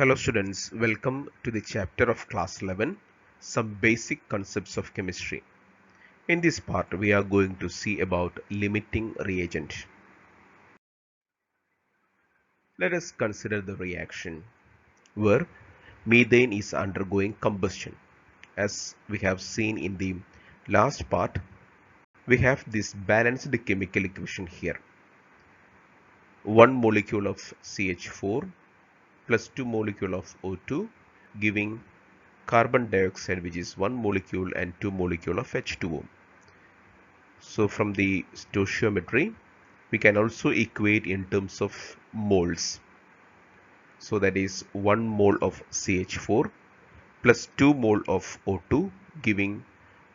Hello students, welcome to the chapter of class 11, some basic concepts of chemistry. In this part, we are going to see about limiting reagent. Let us consider the reaction where methane is undergoing combustion. As we have seen in the last part, we have this balanced chemical equation here. One molecule of CH4 plus 2 molecule of O2 giving carbon dioxide, which is 1 molecule, and 2 molecule of H2O. So from the stoichiometry, we can also equate in terms of moles. So that is 1 mole of CH4 plus 2 mole of O2 giving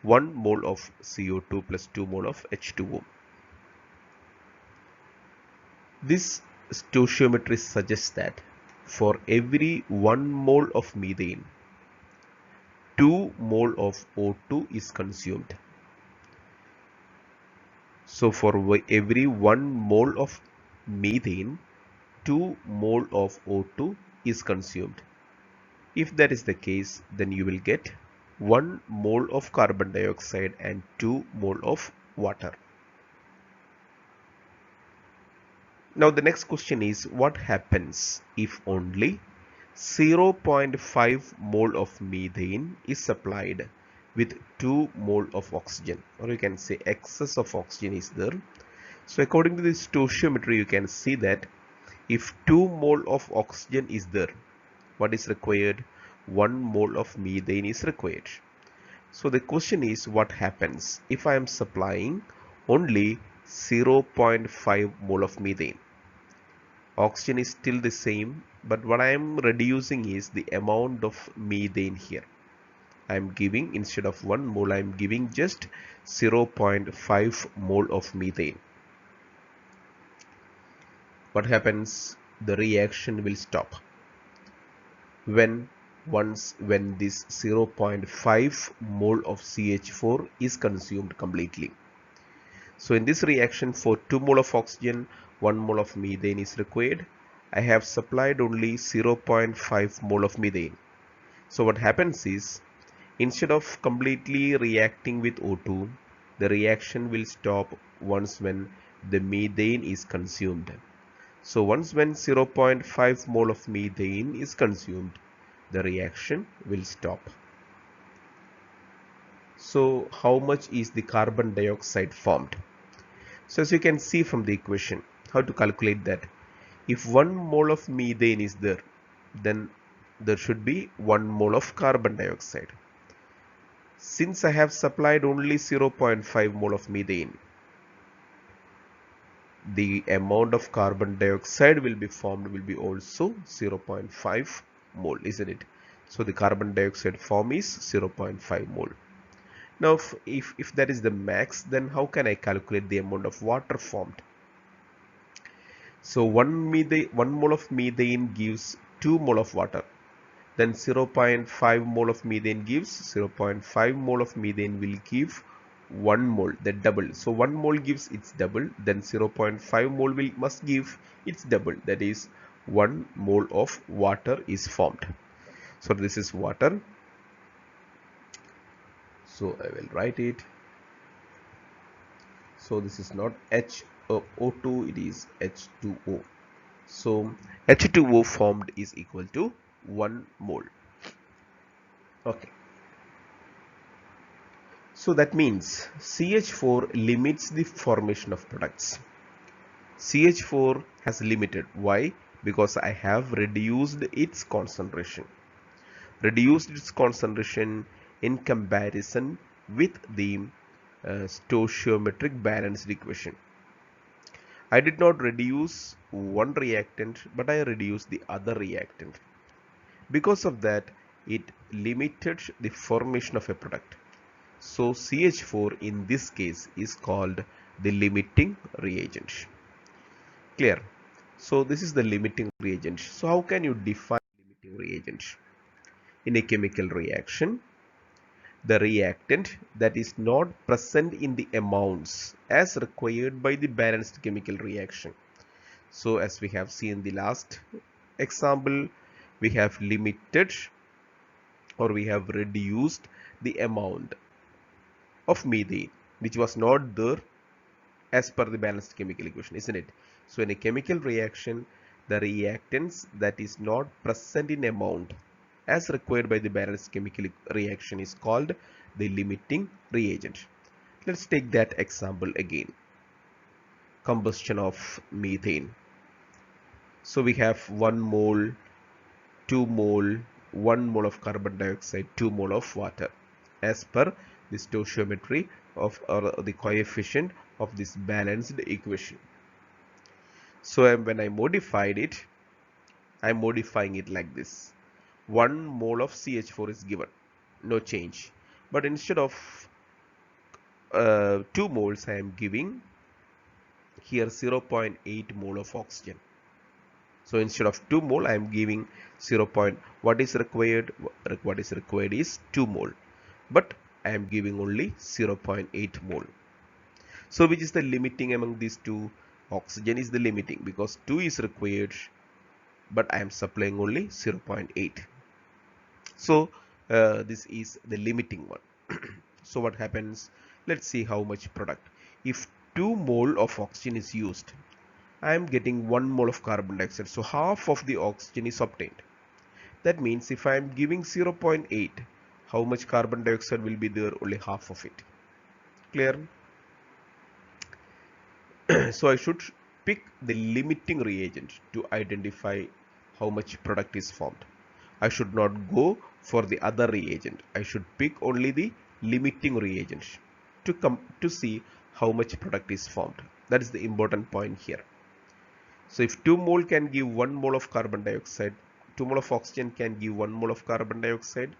1 mole of CO2 plus 2 mole of H2O. This stoichiometry suggests that for every 1 mole of methane, 2 mole of O2 is consumed. So for every 1 mole of methane, 2 mole of O2 is consumed. If that is the case, then you will get 1 mole of carbon dioxide and 2 mole of water. Now the next question is, what happens if only 0.5 mole of methane is supplied with 2 mole of oxygen, or you can say excess of oxygen is there. So according to the stoichiometry, you can see that if 2 mole of oxygen is there, what is required? 1 mole of methane is required. So the question is, what happens if I am supplying only 0.5 mole of methane? Oxygen is still the same, but what I am reducing is the amount of methane here. I am giving, instead of 1 mole, I am giving just 0.5 mole of methane. What happens? The reaction will stop when this 0.5 mole of CH4 is consumed completely. So in this reaction, for 2 mole of oxygen, 1 mole of methane is required. I have supplied only 0.5 mole of methane. So what happens is, instead of completely reacting with O2, the reaction will stop once when the methane is consumed. So once when 0.5 mole of methane is consumed, the reaction will stop. So how much is the carbon dioxide formed? So as you can see from the equation, how to calculate that? If 1 mole of methane is there, then there should be 1 mole of carbon dioxide. Since I have supplied only 0.5 mole of methane, the amount of carbon dioxide will be formed will be also 0.5 mole, isn't it? So the carbon dioxide form is 0.5 mole. Now if that is the max, then how can I calculate the amount of water formed? So 1 mole of methane gives 2 mole of water. Then 0.5 mole of methane gives 0.5 mole of methane will give 1 mole, that double. So 1 mole gives its double, then 0.5 mole must give its double, that is 1 mole of water is formed. So this is water. So I will write it. So this is not HO2, it is H2O. So H2O formed is equal to 1 mole. Okay. So that means CH4 limits the formation of products. CH4 has limited. Why? Because I have reduced its concentration. Reduced its concentration in comparison with the stoichiometric balanced equation. I did not reduce one reactant, but I reduced the other reactant. Because of that, it limited the formation of a product. So CH4 in this case is called the limiting reagent. Clear? So this is the limiting reagent. So how can you define limiting reagent? In a chemical reaction, the reactant that is not present in the amounts as required by the balanced chemical reaction. So as we have seen in the last example, we have limited or we have reduced the amount of methane which was not there as per the balanced chemical equation, isn't it? So in a chemical reaction, the reactants that is not present in amount as required by the balanced chemical reaction is called the limiting reagent. Let's take that example again. Combustion of methane. So we have 1 mole, 2 mole, 1 mole of carbon dioxide, 2 mole of water as per the stoichiometry of or the coefficient of this balanced equation. So when I modified it, I'm modifying it like this. 1 mole of CH4 is given, no change. But instead of 2 moles, I am giving here 0.8 mole of oxygen. So instead of 2 mole, I am giving 0. What is required? What is required is 2 mole, but I am giving only 0.8 mole. So which is the limiting among these two? Oxygen is the limiting because 2 is required, but I am supplying only 0.8. So this is the limiting one. So what happens? Let's see how much product. If 2 mole of oxygen is used, I am getting 1 mole of carbon dioxide. So half of the oxygen is obtained. That means if I am giving 0.8, how much carbon dioxide will be there? Only half of it. Clear? So I should pick the limiting reagent to identify how much product is formed. I should not go for the other reagent. I should pick only the limiting reagent to see how much product is formed. That is the important point here. So if 2 mole can give 1 mole of carbon dioxide, 2 mole of oxygen can give 1 mole of carbon dioxide,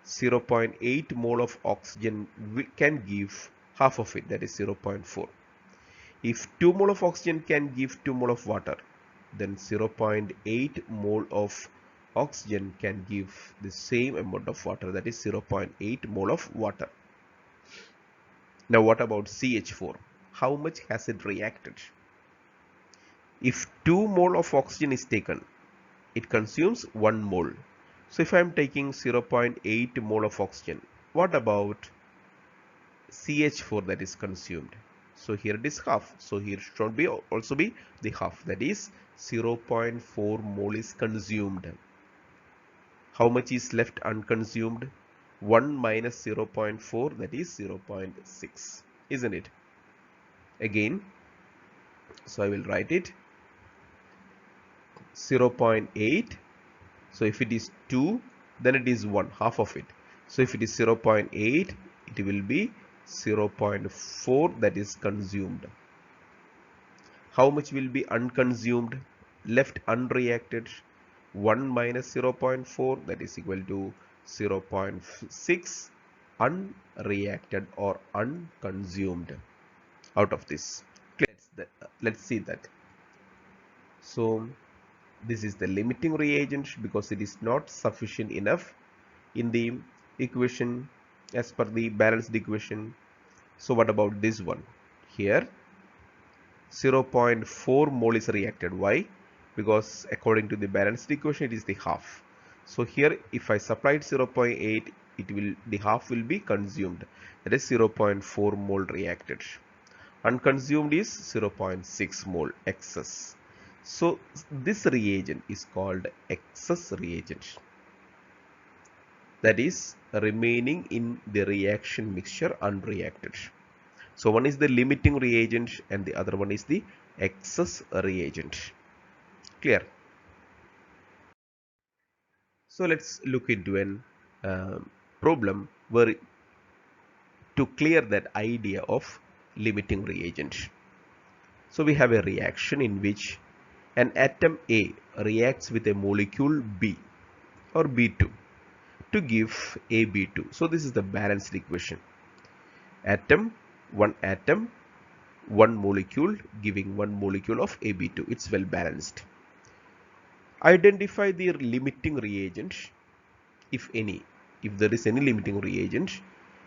0.8 mole of oxygen can give half of it, that is 0.4. If 2 mole of oxygen can give 2 mole of water, then 0.8 mole of oxygen can give the same amount of water, that is 0.8 mole of water. Now what about CH4? How much has it reacted? If 2 mole of oxygen is taken, it consumes 1 mole. So if I am taking 0.8 mole of oxygen, what about CH4 that is consumed? So here it is half. So here should be also be the half, that is 0.4 mole is consumed. How much is left unconsumed? 1 minus 0.4, that is 0.6, isn't it? Again, so I will write it 0.8. So if it is 2, then it is 1, half of it. So if it is 0.8, it will be 0.4 that is consumed. How much will be unconsumed, left unreacted? 1 minus 0.4, that is equal to 0.6 unreacted or unconsumed out of this. Let's see that. So this is the limiting reagent because it is not sufficient enough in the equation as per the balanced equation. So what about this one? Here 0.4 mole is reacted. Why? Because according to the balanced equation it is the half. So here if I supplied 0.8, the half will be consumed, that is 0.4 mole reacted. Unconsumed is 0.6 mole excess. So this reagent is called excess reagent, that is remaining in the reaction mixture unreacted. So one is the limiting reagent and the other one is the excess reagent. Clear? So let's look into an problem where to clear that idea of limiting reagent. So we have a reaction in which an atom A reacts with a molecule B or B2 to give AB2. So this is the balanced equation. Atom, one molecule giving one molecule of AB2. It's well balanced. Identify the limiting reagent, if any, if there is any limiting reagent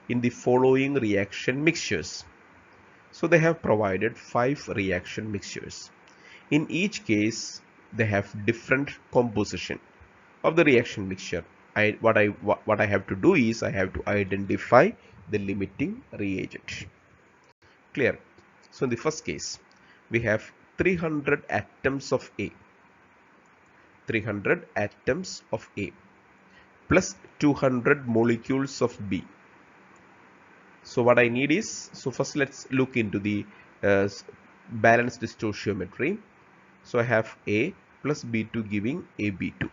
in the following reaction mixtures. So they have provided 5 reaction mixtures. In each case, they have different composition. of the reaction mixture. What I have to do is I have to identify the limiting reagent. Clear? So in the first case, we have 300 atoms of A, 300 atoms of A plus 200 molecules of B. So what I need is, so first let's look into the balanced stoichiometry. So I have A plus B2 giving AB2.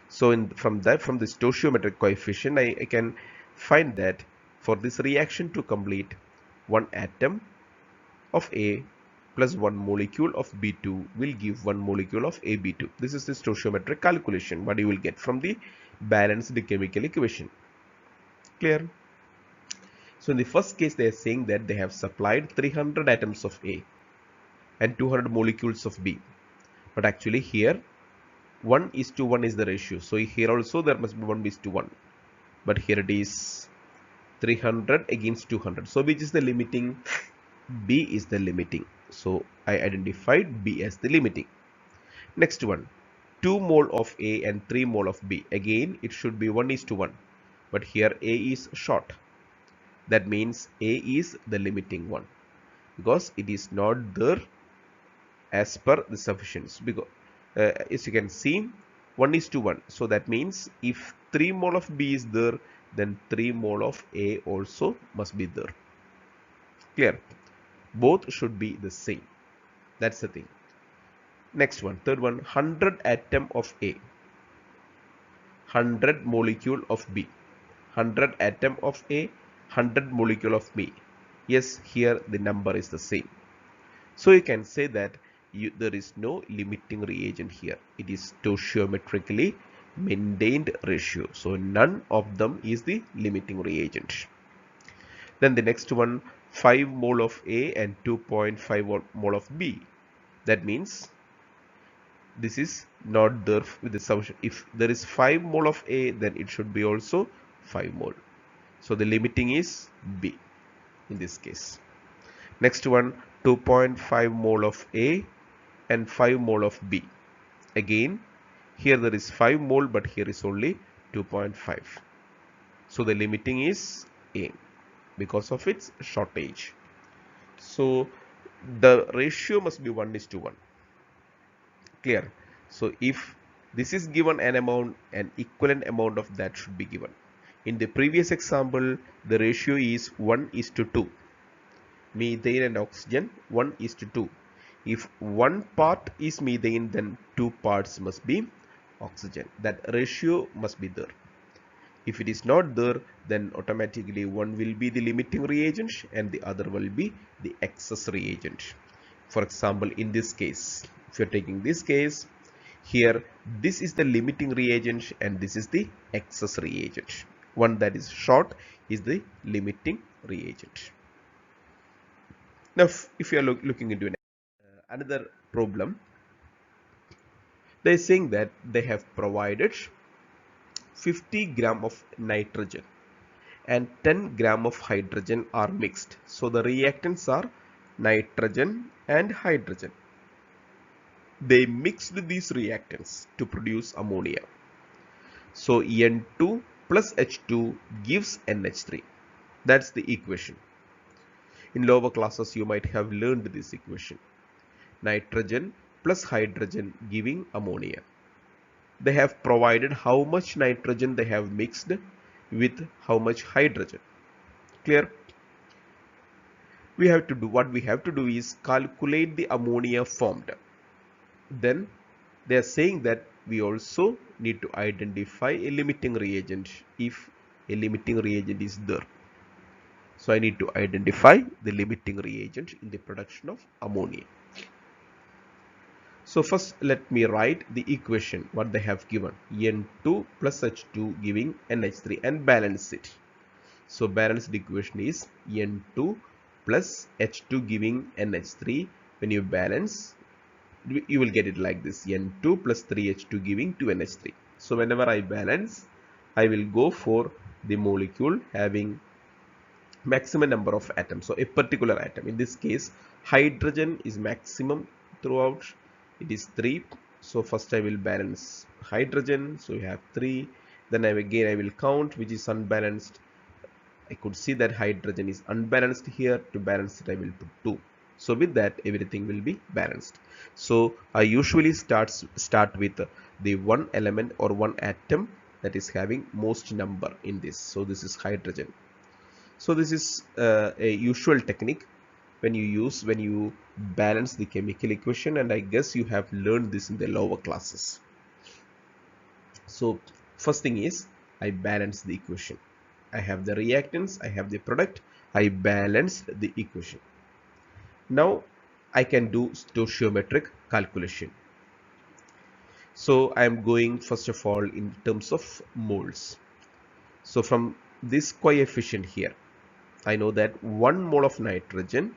So from the stoichiometric coefficient, I can find that for this reaction to complete, one atom of A plus one molecule of B2 will give one molecule of AB2. This is the stoichiometric calculation, what you will get from the balanced chemical equation. Clear? So in the first case, they are saying that they have supplied 300 atoms of A and 200 molecules of B. But actually here 1:1 is the ratio. So here also there must be 1:1. But here it is 300 against 200. So which is the limiting? B is the limiting. So I identified B as the limiting. Next one, 2 mole of A and 3 mole of B. Again it should be 1:1. But here A is short. That means A is the limiting one, because it is not there as per the sufficiency. Because as you can see, 1:1. So that means if 3 mole of B is there, then 3 mole of A also must be there. Clear? Both should be the same. That's the thing. Next one, third one, 100 atom of A, 100 molecule of B, 100 atom of A, 100 molecule of B. Yes, here the number is the same. So you can say that there is no limiting reagent here. It is stoichiometrically maintained ratio. So none of them is the limiting reagent. Then the next one, 5 mole of A and 2.5 mole of B. That means this is not there with the solution. If there is 5 mole of A, then it should be also 5 mole. So the limiting is B in this case. Next one, 2.5 mole of A and 5 mole of B. Again, here there is 5 mole, but here is only 2.5. So the limiting is A because of its shortage. So the ratio must be 1:1. Clear? So if this is given an amount, an equivalent amount of that should be given. In the previous example, the ratio is 1:2. Methane and oxygen 1:2. If one part is methane, then 2 parts must be oxygen. That ratio must be there. If it is not there, then automatically one will be the limiting reagent and the other will be the excess reagent. For example, in this case, if you are taking this case, here this is the limiting reagent and this is the excess reagent. One that is short is the limiting reagent. Now if you are looking into another problem, they are saying that they have provided 50 gram of nitrogen and 10 gram of hydrogen are mixed. So the reactants are nitrogen and hydrogen. They mixed these reactants to produce ammonia. So N2 plus H2 gives NH3. That's the equation. In lower classes you might have learned this equation. Nitrogen plus hydrogen giving ammonia. They have provided how much nitrogen they have mixed with how much hydrogen. Clear? We have to do, what we have to do is calculate the ammonia formed. Then they are saying that we also need to identify a limiting reagent if a limiting reagent is there. So I need to identify the limiting reagent in the production of ammonia. So first let me write the equation what they have given, N2 plus H2 giving NH3, and balance it. So balanced equation is N2 plus H2 giving NH3. When you balance, you will get it like this, N2 plus 3H2 giving 2NH3. So whenever I balance, I will go for the molecule having maximum number of atoms. So a particular atom, in this case hydrogen is maximum throughout, it is 3. So first I will balance hydrogen, so we have 3. Then I will count which is unbalanced. I could see that hydrogen is unbalanced here. To balance it I will put 2. So with that everything will be balanced. So I usually start with the one element or one atom that is having most number in this. So this is hydrogen. So this is a usual technique when you balance the chemical equation, and I guess you have learned this in the lower classes. So first thing is I balance the equation. I have the reactants, I have the product, I balanced the equation. Now I can do stoichiometric calculation. So I am going first of all in terms of moles. So from this coefficient here, I know that 1 mole of nitrogen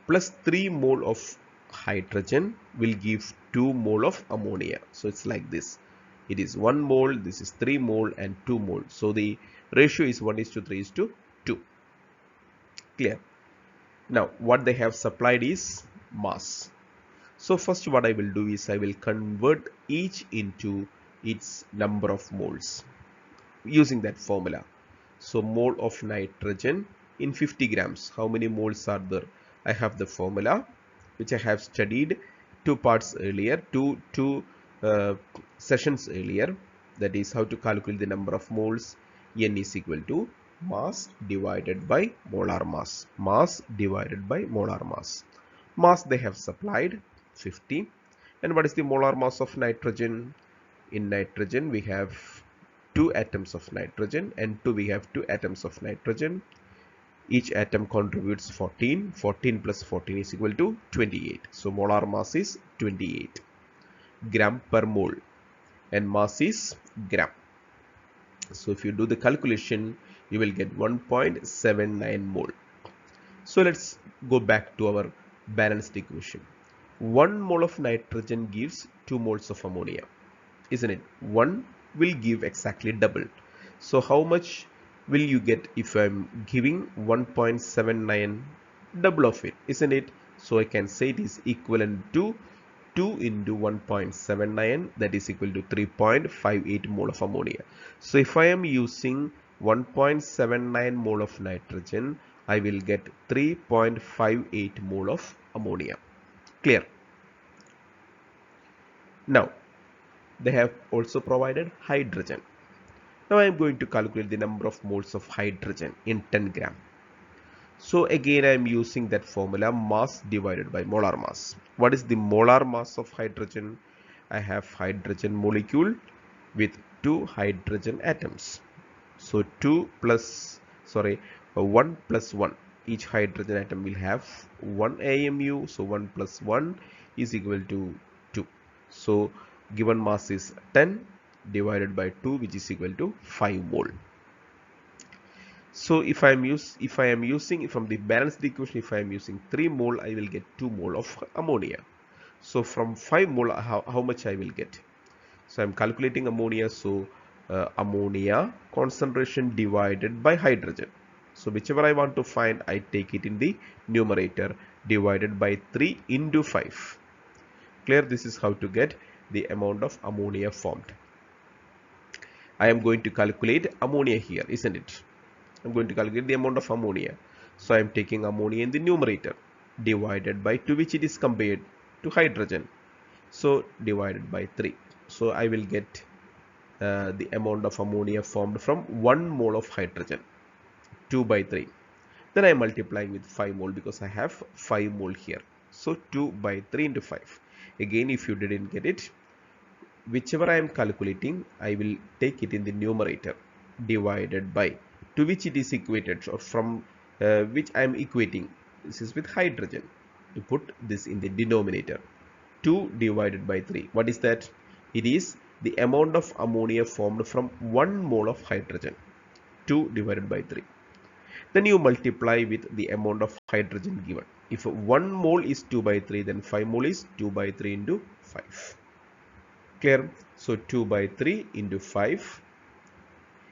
plus 3 mole of hydrogen will give 2 mole of ammonia. So it's like this. It is 1 mole, this is 3 mole and 2 mole. So the ratio is 1:3:2. Clear? Now what they have supplied is mass. So first what I will do is I will convert each into its number of moles using that formula. So mole of nitrogen in 50 grams. How many moles are there? I have the formula which I have studied two parts earlier, two sessions earlier. That is how to calculate the number of moles. N is equal to mass divided by molar mass. Mass divided by molar mass. Mass they have supplied 50. And what is the molar mass of nitrogen? In nitrogen we have 2 atoms of nitrogen, and 2 we have 2 atoms of nitrogen. Each atom contributes 14. 14 plus 14 is equal to 28. So molar mass is 28 gram per mole and mass is gram. So if you do the calculation you will get 1.79 mole. So let's go back to our balanced equation. 1 mole of nitrogen gives 2 moles of ammonia, isn't it? 1 will give exactly double. So how much will you get if I'm giving 1.79 double of it, isn't it? So I can say it is equivalent to 2 into 1.79, that is equal to 3.58 mole of ammonia. So if I am using 1.79 mole of nitrogen, I will get 3.58 mole of ammonia. Clear? Now they have also provided hydrogen. Now I am going to calculate the number of moles of hydrogen in 10 gram. So again I am using that formula, mass divided by molar mass. What is the molar mass of hydrogen? I have hydrogen molecule with 2 hydrogen atoms. So 1 plus 1. Each hydrogen atom will have 1 AMU. So 1 plus 1 is equal to 2. So given mass is 10 divided by 2, which is equal to 5 mole. So if I am using from the balanced equation, if I am using 3 mole, I will get 2 mole of ammonia. So from 5 mole, how much I will get? So I am calculating ammonia. So ammonia concentration divided by hydrogen. So whichever I want to find, I take it in the numerator, divided by 3 into 5. Clear? This is how to get the amount of ammonia formed. I am going to calculate ammonia here, isn't it? I'm going to calculate the amount of ammonia. So I am taking ammonia in the numerator, divided by, to which it is compared, to hydrogen. So divided by 3. So I will get the amount of ammonia formed from 1 mole of hydrogen, 2 by 3. Then I am multiplying with 5 mole because I have 5 mole here. So 2 by 3 into 5. Again, if you didn't get it, whichever I am calculating, I will take it in the numerator, divided by, to which it is equated, or from which I am equating. This is with hydrogen. You put this in the denominator. 2 divided by 3. What is that? It is the amount of ammonia formed from 1 mole of hydrogen. 2 divided by 3. Then you multiply with the amount of hydrogen given. If 1 mole is 2 by 3, then 5 mole is 2 by 3 into 5. Clear? So 2 by 3 into 5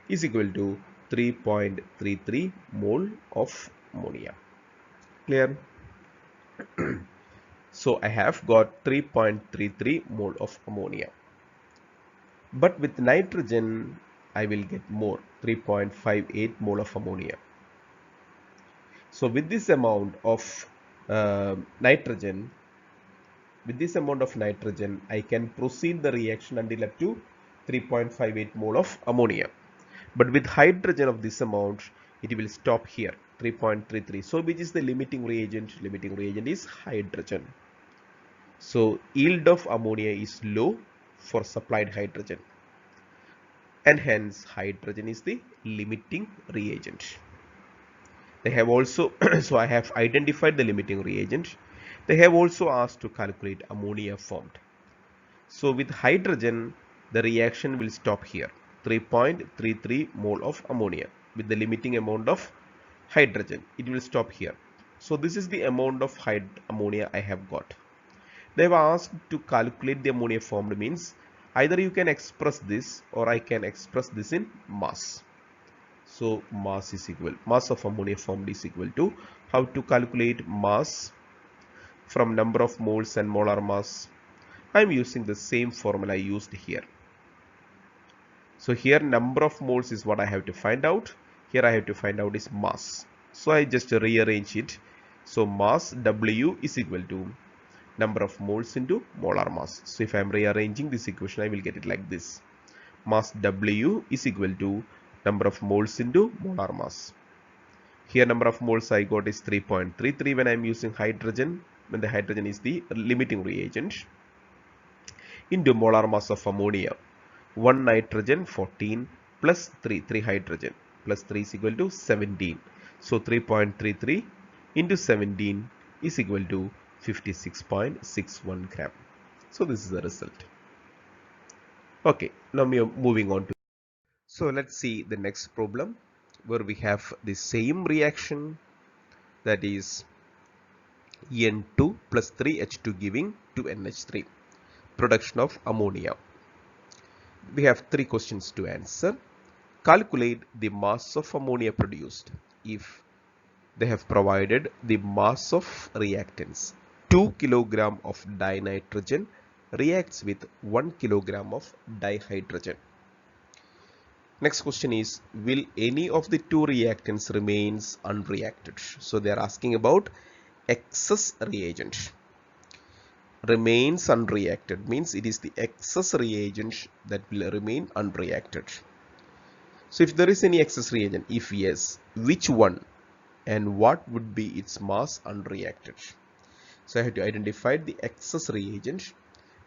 is equal to 3.33 mole of ammonia. Clear? So I have got 3.33 mole of ammonia. But with nitrogen, I will get more, 3.58 mole of ammonia. So with this amount of nitrogen, I can proceed the reaction until up to 3.58 mole of ammonia. But with hydrogen of this amount, it will stop here, 3.33. So which is the limiting reagent? Limiting reagent is hydrogen. So yield of ammonia is low for supplied hydrogen, and hence hydrogen is the limiting reagent. They have also so I have identified the limiting reagent. They have also asked to calculate ammonia formed. So with hydrogen, the reaction will stop here, 3.33 mole of ammonia. With the limiting amount of hydrogen, it will stop here. So this is the amount of ammonia I have got. They have asked to calculate the ammonia formed, means either you can express this or I can express this in mass. So mass of ammonia formed is equal to, how to calculate mass from number of moles and molar mass. I am using the same formula I used here. So here number of moles is what I have to find out. Here I have to find out is mass. So I just rearrange it. So mass W is equal to number of moles into molar mass. So if I am rearranging this equation, I will get it like this. Mass W is equal to number of moles into molar mass. Here number of moles I got is 3.33 when I am using hydrogen, when the hydrogen is the limiting reagent, into molar mass of ammonia. 1 nitrogen 14 plus 3 hydrogen plus 3 is equal to 17. So 3.33 into 17 is equal to 56.61 gram. So this is the result. Okay, now we are moving on to. So let's see the next problem where we have the same reaction, that is N2 plus 3H2 giving 2NH3, production of ammonia. We have three questions to answer. Calculate the mass of ammonia produced if they have provided the mass of reactants. 2 kg of dinitrogen reacts with 1 kg of dihydrogen. Next question is, will any of the two reactants remains unreacted? So they are asking about excess reagent. Remains unreacted means it is the excess reagent that will remain unreacted. So if there is any excess reagent, if yes, which one and what would be its mass unreacted? So I have to identify the excess reagent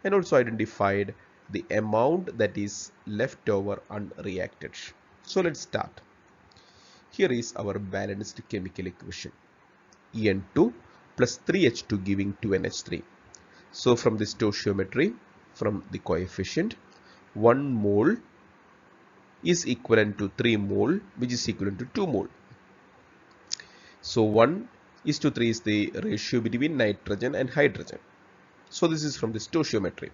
and also identified the amount that is left over unreacted. So let's start. Here is our balanced chemical equation, En2 plus 3H2 giving 2NH3. So from the stoichiometry, from the coefficient, 1 mole is equivalent to 3 mole, which is equivalent to 2 mole. So 1:3 is the ratio between nitrogen and hydrogen. So this is from the stoichiometry.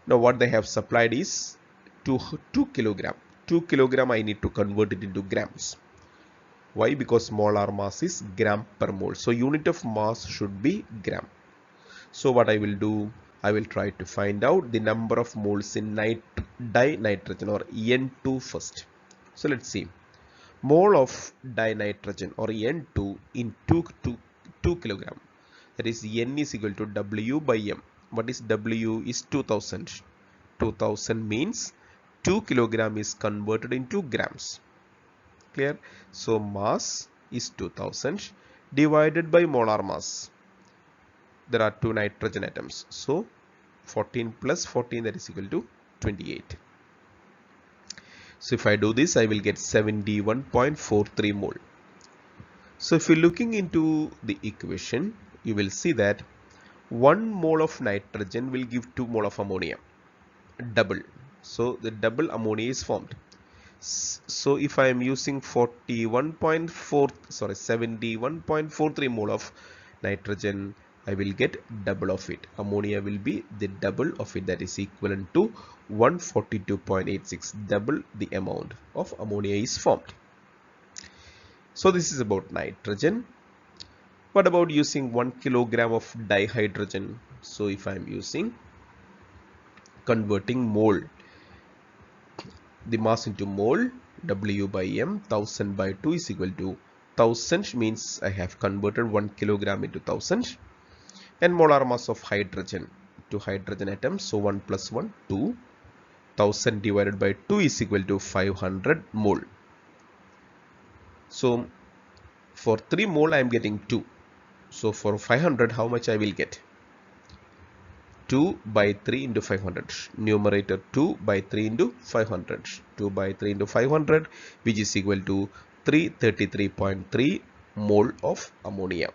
Now what they have supplied is 2 kg. 2 kg I need to convert it into grams. Why? Because molar mass is gram per mole. So unit of mass should be gram. So what I will do, I will try to find out the number of moles in dinitrogen or N2 first. So let's see. Mole of dinitrogen or N2 in 2 kg. That is N is equal to W by M. What is W? Is 2000. 2000 means 2 kg is converted into grams. Clear? So mass is 2000 divided by molar mass. There are 2 nitrogen atoms. So 14 plus 14, that is equal to 28. So if I do this, I will get 71.43 mole. So if you're looking into the equation, you will see that 1 mole of nitrogen will give 2 mole of ammonia. Double. So the double ammonia is formed. So if I am using 71.43 mole of nitrogen, I will get double of it. Ammonia will be the double of it, that is equivalent to 142.86. Double the amount of ammonia is formed. So this is about nitrogen. What about using 1 kilogram of dihydrogen? So if I am using converting mole, the mass into mole, W by M, 1000 by 2 is equal to 1000 means I have converted 1 kilogram into 1000, and molar mass of hydrogen to hydrogen atoms, so 1 plus 1, 2, 1000 divided by 2 is equal to 500 mole. So for 3 mole I am getting 2. So for 500 how much I will get? 2 by 3 into 500. Numerator 2 by 3 into 500. 2 by 3 into 500, which is equal to 333.3 mole of ammonia.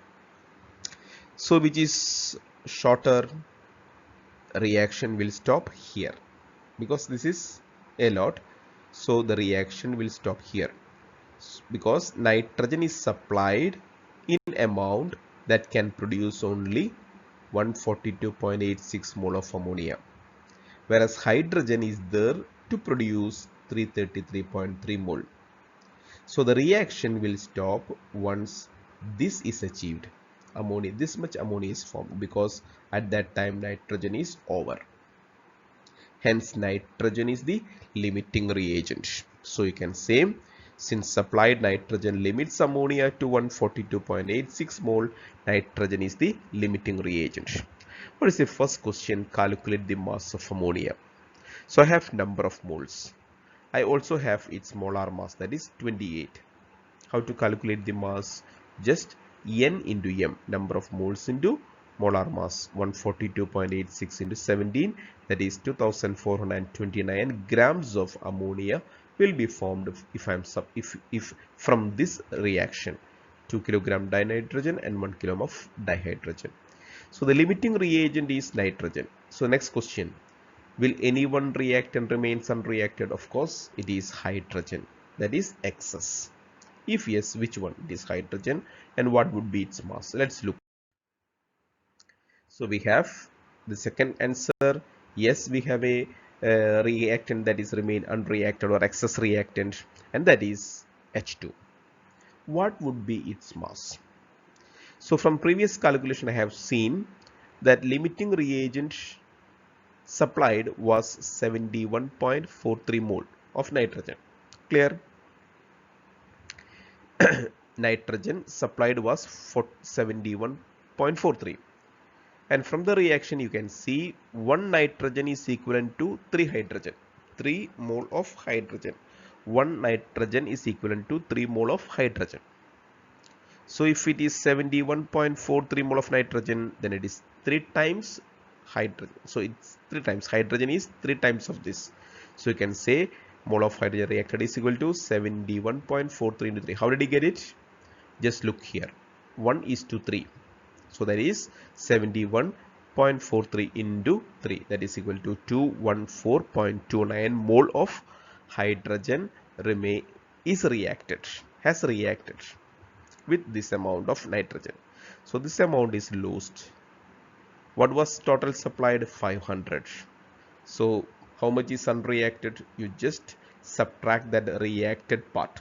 So which is shorter? Reaction will stop here because this is a lot. So the reaction will stop here because nitrogen is supplied in amount that can produce only 142.86 mole of ammonia, whereas hydrogen is there to produce 333.3 mole. So the reaction will stop once this is achieved. Ammonia, this much ammonia is formed because at that time nitrogen is over. Hence nitrogen is the limiting reagent. So you can say, since supplied nitrogen limits ammonia to 142.86 mole, nitrogen is the limiting reagent. What is the first question? Calculate the mass of ammonia. So I have number of moles. I also have its molar mass, that is 28. How to calculate the mass? Just N into M, number of moles into molar mass, 142.86 into 17, that is 2429 grams of ammonia will be formed if from this reaction 2 kilogram dinitrogen and 1 kilogram of dihydrogen. So the limiting reagent is nitrogen. So next question, will any one reactant remains unreacted? Of course it is hydrogen, that is excess. If yes, which one? It is hydrogen, and what would be its mass? Let's look. So we have the second answer. Yes, we have a reactant that is remain unreacted or excess reactant, and that is H2. What would be its mass? So from previous calculation I have seen that limiting reagent supplied was 71.43 mole of nitrogen. Clear? Nitrogen supplied was 71.43, and from the reaction you can see 1 nitrogen is equivalent to 3 hydrogen, 3 mole of hydrogen. 1 nitrogen is equivalent to 3 mole of hydrogen. So if it is 71.43 mole of nitrogen, then it is 3 times hydrogen. So it's 3 times hydrogen is 3 times of this. So you can say mole of hydrogen reacted is equal to 71.43 into 3. How did he get it? Just look here, 1 is to 3, so that is 71.43 into 3, that is equal to 214.29 mole of hydrogen has reacted with this amount of nitrogen. So this amount is lost. What was total supplied? 500. So how much is unreacted? You just subtract that reacted part.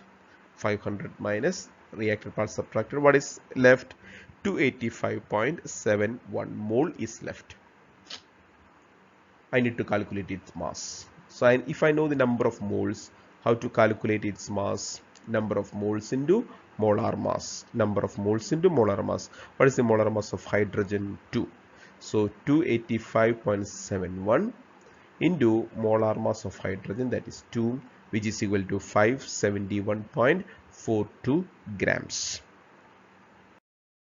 500 minus reacted part subtracted, what is left? 285.71 mole is left. I need to calculate its mass. So if I know the number of moles, how to calculate its mass? Number of moles into molar mass. Number of moles into molar mass. What is the molar mass of hydrogen? 2. So 285.71 into molar mass of hydrogen, that is 2, which is equal to 571.42 grams.